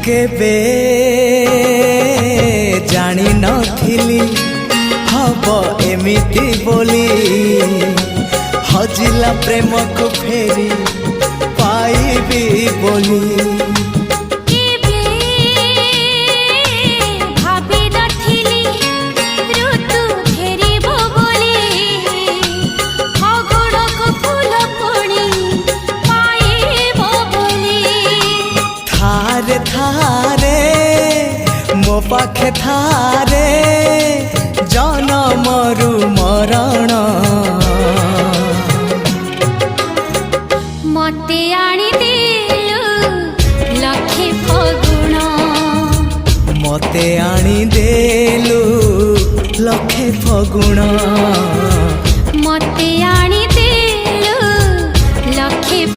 केबे जानी नथिली हब एमिति बोली हजिला प्रेम को फेरी पाइबी बोली मो पाखे थारे जनमरु मरण मते आनी देलु लखे फगुण मते आनी देलु लखे फगुण